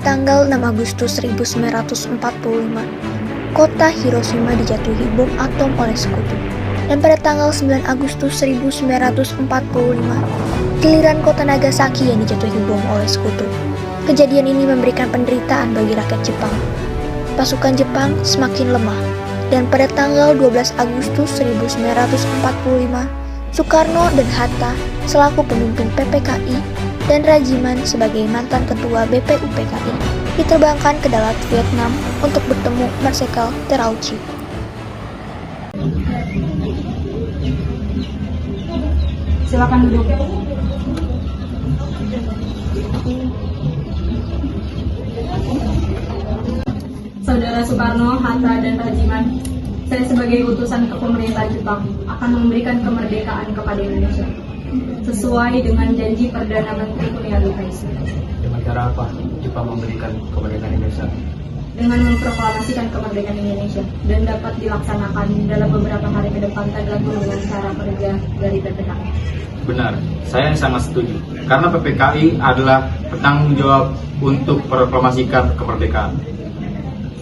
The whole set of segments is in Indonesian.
tanggal 6 Agustus 1945, kota Hiroshima dijatuhi bom atom oleh sekutu. Dan pada tanggal 9 Agustus 1945, giliran kota Nagasaki yang dijatuhi bom oleh sekutu. Kejadian ini memberikan penderitaan bagi rakyat Jepang. Pasukan Jepang semakin lemah, dan pada tanggal 12 Agustus 1945, Soekarno dan Hatta selaku pemimpin PPKI dan Rajiman sebagai mantan ketua BPUPKI diterbangkan ke darat Vietnam untuk bertemu Marsekal Terauchi. Silakan duduk. Saudara Soekarno, Hatta, dan Rajiman, saya sebagai utusan ke pemerintah Jepang akan memberikan kemerdekaan kepada Indonesia sesuai dengan janji Perdana Menteri Uni Rais. Dengan cara apa Jepang memberikan kemerdekaan Indonesia? Dengan memproklamasikan kemerdekaan Indonesia dan dapat dilaksanakan dalam beberapa hari ke depan tergantung dengan cara kerja dari PPKI. Benar, saya sangat setuju. Karena PPKI adalah penanggung jawab untuk proklamasikan kemerdekaan.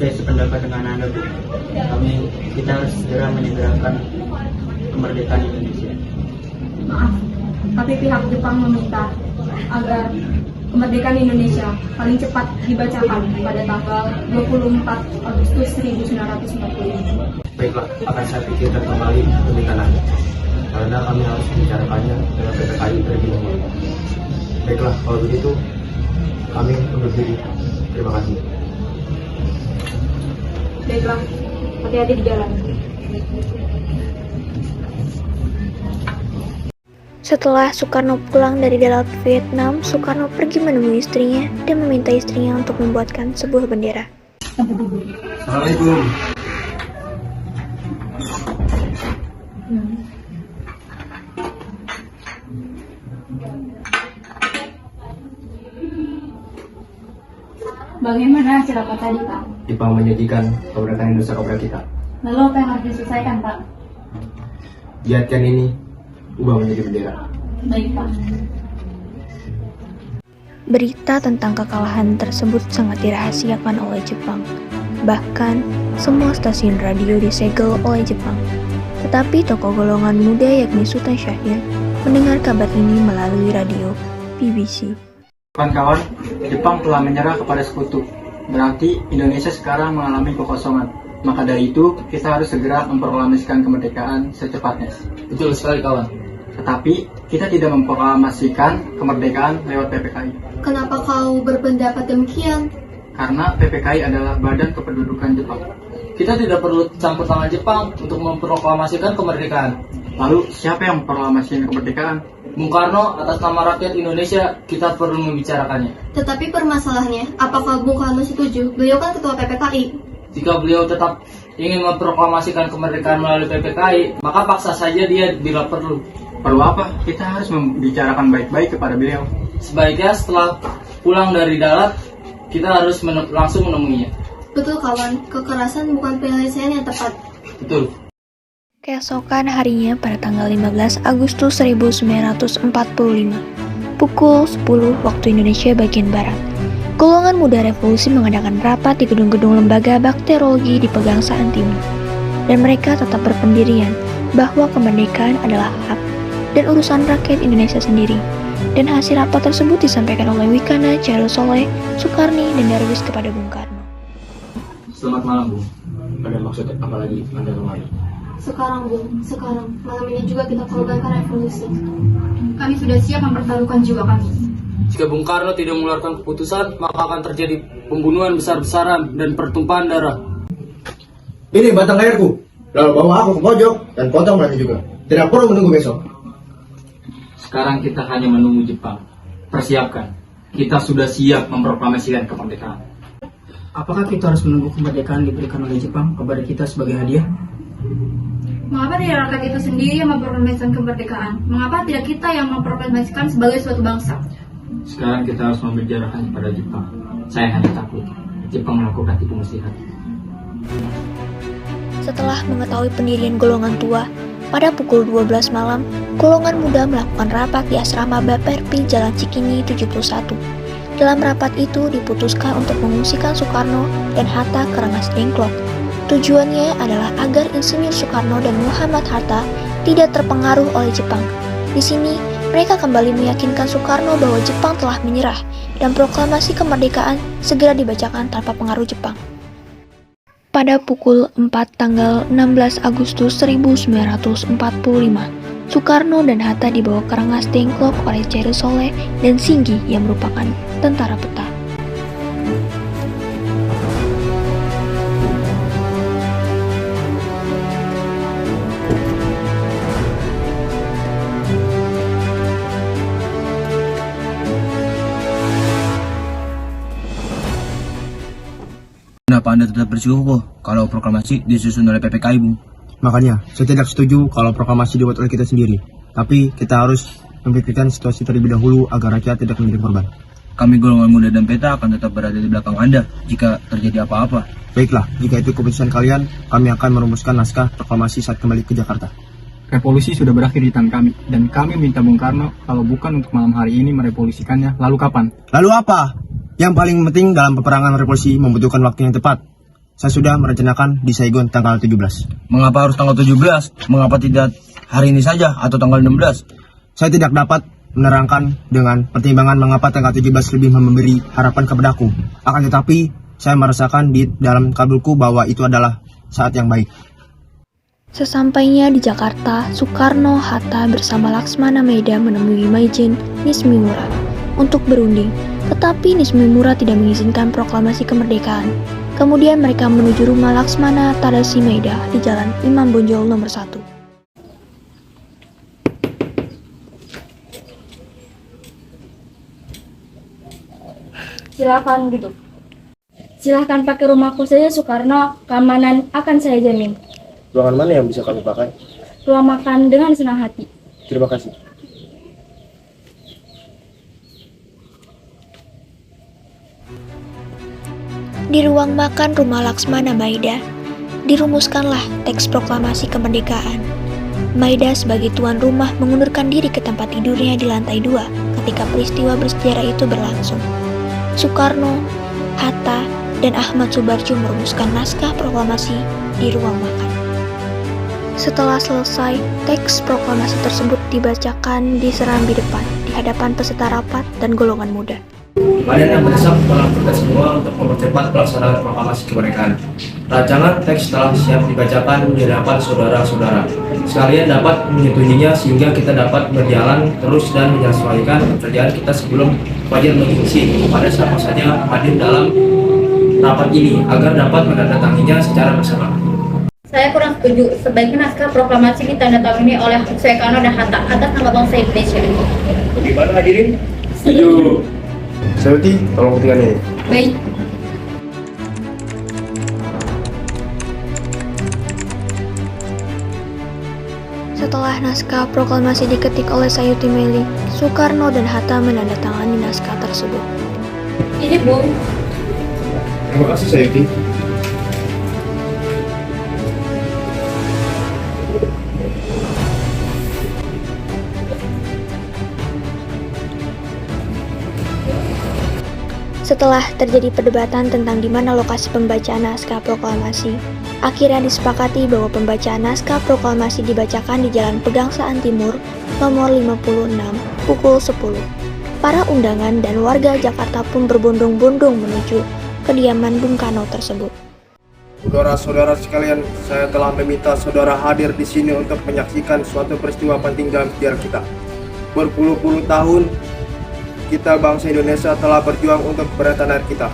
Saya sependapat dengan Anda, Bu. Kita harus segera menyegerakan kemerdekaan Indonesia. Maaf, tapi pihak Jepang meminta agar kemerdekaan Indonesia paling cepat dibacakan pada tanggal 24 Agustus 1945. Baiklah, akan saya pikirkan kembali permintaan Anda. Karena kami harus membicarakannya dengan PPKI terlebih dahulu. Baiklah, kalau begitu, kami undur diri. Terima kasih. Baiklah, hati-hati di jalan. Setelah Soekarno pulang dari darat Vietnam, Soekarno pergi menemui istrinya dan meminta istrinya untuk membuatkan sebuah bendera. Assalamualaikum. Bagaimana hasil rapat tadi, Pak? Jepang menjanjikan kemerdekaan Indonesia kepada kita. Lalu apa yang harus diselesaikan, Pak? Jadikan ini ubah menjadi bendera. Baik, Pak. Berita tentang kekalahan tersebut sangat dirahasiakan oleh Jepang. Bahkan, semua stasiun radio disegel oleh Jepang. Tetapi tokoh golongan muda yakni Sultan Syahrir mendengar kabar ini melalui radio BBC. Kawan-kawan, Jepang telah menyerah kepada sekutu. Berarti Indonesia sekarang mengalami kekosongan. Maka dari itu, kita harus segera memproklamasikan kemerdekaan secepatnya. Betul sekali, kawan. Tetapi, kita tidak memproklamasikan kemerdekaan lewat PPKI. Kenapa kau berpendapat demikian? Karena PPKI adalah Badan Kependudukan Jepang. Kita tidak perlu campur tangan Jepang untuk memproklamasikan kemerdekaan. Lalu, siapa yang memproklamasikan kemerdekaan? Bung Karno, atas nama rakyat Indonesia, kita perlu membicarakannya. Tetapi permasalahannya, apakah Bung Karno setuju? Beliau kan ketua PPKI. Jika beliau tetap ingin memproklamasikan kemerdekaan melalui PPKI, maka paksa saja dia bila perlu. Perlu apa? Kita harus membicarakan baik-baik kepada beliau. Sebaiknya setelah pulang dari darat, kita harus langsung menemuinya. Betul kawan, kekerasan bukan penyelesaian yang tepat. Betul. Keesokan harinya pada tanggal 15 Agustus 1945, pukul 10 waktu Indonesia bagian Barat, golongan muda revolusi mengadakan rapat di gedung-gedung lembaga bakteriologi di Pegangsaan Timur. Dan mereka tetap berpendirian bahwa kemerdekaan adalah hak dan urusan rakyat Indonesia sendiri. Dan hasil rapat tersebut disampaikan oleh Wikana, Chairul Soleh, Soekarni, dan Darwis kepada Bung Karno. Selamat malam, Bu. Ada maksud apa lagi Anda kemari? Sekarang Bung, malam ini juga kita korbankan revolusi. Kami sudah siap mempertaruhkan jiwa kami. Jika Bung Karno tidak mengeluarkan keputusan, maka akan terjadi pembunuhan besar-besaran dan pertumpahan darah. Ini batang leherku. Lalu bawa aku ke pojok dan potong nanti juga. Tidak perlu menunggu besok. Sekarang kita hanya menunggu Jepang. Persiapkan. Kita sudah siap memproklamasikan kemerdekaan. Apakah kita harus menunggu kemerdekaan diberikan oleh Jepang kepada kita sebagai hadiah? Mengapa tidak rakyat itu sendiri yang memproklamasikan kemerdekaan? Mengapa tidak kita yang memproklamasikan sebagai suatu bangsa? Sekarang kita harus membicarakan kepada Jepang. Saya hanya takut Jepang melakukan tipu muslihat. Setelah mengetahui pendirian golongan tua, pada pukul 12 malam, golongan muda melakukan rapat di asrama BPRP Jalan Cikini 71. Dalam rapat itu diputuskan untuk mengungsikan Soekarno dan Hatta ke Rengas Dengklok. Tujuannya adalah agar Insinyur Soekarno dan Muhammad Hatta tidak terpengaruh oleh Jepang. Di sini, mereka kembali meyakinkan Soekarno bahwa Jepang telah menyerah dan proklamasi kemerdekaan segera dibacakan tanpa pengaruh Jepang. Pada pukul 4 tanggal 16 Agustus 1945, Soekarno dan Hatta dibawa ke Rengas Dengklok oleh Chairul Soleh dan Singgi yang merupakan tentara peta. Kenapa Anda tetap bersikukuh kalau proklamasi disusun oleh PPKI, Bung? Makanya, saya tidak setuju kalau proklamasi dibuat oleh kita sendiri. Tapi kita harus memikirkan situasi terlebih dahulu agar rakyat tidak menjadi korban. Kami golongan muda dan peta akan tetap berada di belakang Anda jika terjadi apa-apa. Baiklah, jika itu keputusan kalian, kami akan merumuskan naskah proklamasi saat kembali ke Jakarta. Revolusi sudah berakhir di tangan kami, dan kami minta Bung Karno kalau bukan untuk malam hari ini merevolusikannya, lalu kapan? Lalu apa? Yang paling penting dalam peperangan revolusi membutuhkan waktu yang tepat. Saya sudah merencanakan di Saigon tanggal 17. Mengapa harus tanggal 17? Mengapa tidak hari ini saja atau tanggal 16? Saya tidak dapat menerangkan dengan pertimbangan mengapa tanggal 17 lebih memberi harapan kepadaku. Akan tetapi, saya merasakan di dalam kalkulku bahwa itu adalah saat yang baik. Sesampainya di Jakarta, Soekarno Hatta bersama Laksmana Maeda menemui Maijen Nishimura untuk berunding, tetapi Nishimura tidak mengizinkan proklamasi kemerdekaan. Kemudian mereka menuju rumah Laksmana Tadashi Maeda di Jalan Imam Bonjol nomor 1. Silakan duduk. Silakan pakai rumahku saja, Soekarno. Keamanan akan saya jamin. Ruangan mana yang bisa kami pakai? Ruang makan dengan senang hati. Terima kasih. Di ruang makan rumah Laksmana Maeda, dirumuskanlah teks proklamasi kemerdekaan. Maeda sebagai tuan rumah mengundurkan diri ke tempat tidurnya di lantai 2 ketika peristiwa bersejarah itu berlangsung. Soekarno, Hatta, dan Ahmad Subarjo merumuskan naskah proklamasi di ruang makan. Setelah selesai, teks proklamasi tersebut dibacakan di serambi depan di hadapan peserta rapat dan golongan muda. Kalian yang mendesak tolong kita semua untuk mempercepat pelaksanaan proklamasi kemerdekaan. Rancangan teks telah siap dibacakan di hadapan saudara-saudara. Sekalian dapat menyetujuinya sehingga kita dapat berjalan terus dan menyesuaikan pekerjaan kita sebelum wajar mengisi pada siapa saja hadir dalam rapat ini agar dapat menandatanginya secara bersama. Saya kurang setuju. Sebaiknya naskah proklamasi ditandatangani oleh Soekarno dan Hatta atas nama bangsa Indonesia. Bagaimana hadirin? Setuju. Selti, tolong ketinggalan ini. Baik. Setelah naskah proklamasi diketik oleh Sayuti Melik, Soekarno dan Hatta menandatangani naskah tersebut. Ini, Bung. Terima kasih, Sayuti. Setelah terjadi perdebatan tentang di mana lokasi pembacaan naskah proklamasi, akhirnya disepakati bahwa pembacaan naskah proklamasi dibacakan di Jalan Pegangsaan Timur, nomor 56, pukul 10. Para undangan dan warga Jakarta pun berbondong-bondong menuju kediaman Bung Karno tersebut. Saudara-saudara sekalian, saya telah meminta saudara hadir di sini untuk menyaksikan suatu peristiwa penting dalam sejarah kita. Berpuluh-puluh tahun, kita bangsa Indonesia telah berjuang untuk kemerdekaan kita.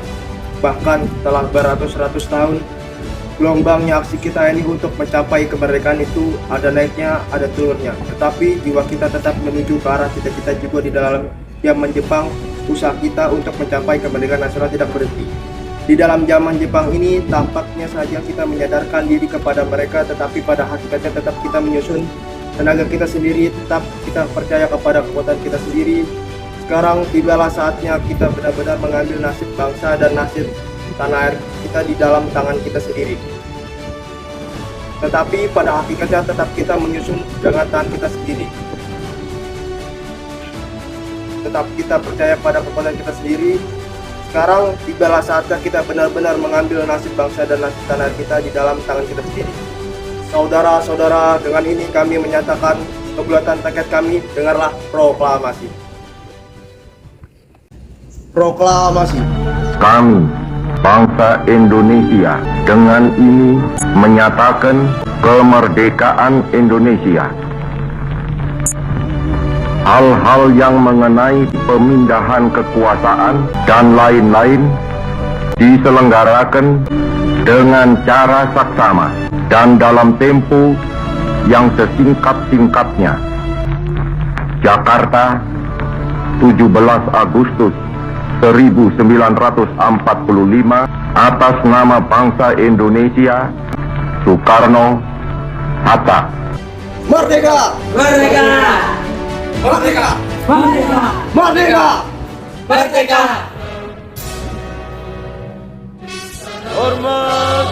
Bahkan telah beratus-ratus tahun, gelombangnya aksi kita ini untuk mencapai kemerdekaan itu ada naiknya, ada turunnya. Tetapi jiwa kita tetap menuju ke arah cita-cita juga di dalam yang menjepang usaha kita untuk mencapai kemerdekaan nasional tidak berhenti. Di dalam zaman Jepang ini, tampaknya saja kita menyadarkan diri kepada mereka, tetapi pada hakikatnya tetap kita menyusun tenaga kita sendiri, tetap kita percaya kepada kekuatan kita sendiri. Sekarang tibalah saatnya kita benar-benar mengambil nasib bangsa dan nasib tanah air kita di dalam tangan kita sendiri. Tetapi pada hakikatnya tetap kita menyusun dengan tangan kita sendiri. Tetap kita percaya pada kekuatan kita sendiri, Sekarang tibalah saatnya kita benar-benar mengambil nasib bangsa dan nasib tanah kita di dalam tangan kita sendiri. Saudara-saudara, dengan ini kami menyatakan kebulatan tekad kami. Dengarlah proklamasi. Proklamasi. Kami, bangsa Indonesia, dengan ini menyatakan kemerdekaan Indonesia. Hal-hal yang mengenai pemindahan kekuasaan dan lain-lain diselenggarakan dengan cara saksama dan dalam tempo yang sesingkat-singkatnya. Jakarta, 17 Agustus 1945, atas nama bangsa Indonesia, Soekarno Hatta. Merdeka! Merdeka! Merdeka! Merdeka! Merdeka! Merdeka! Hormat!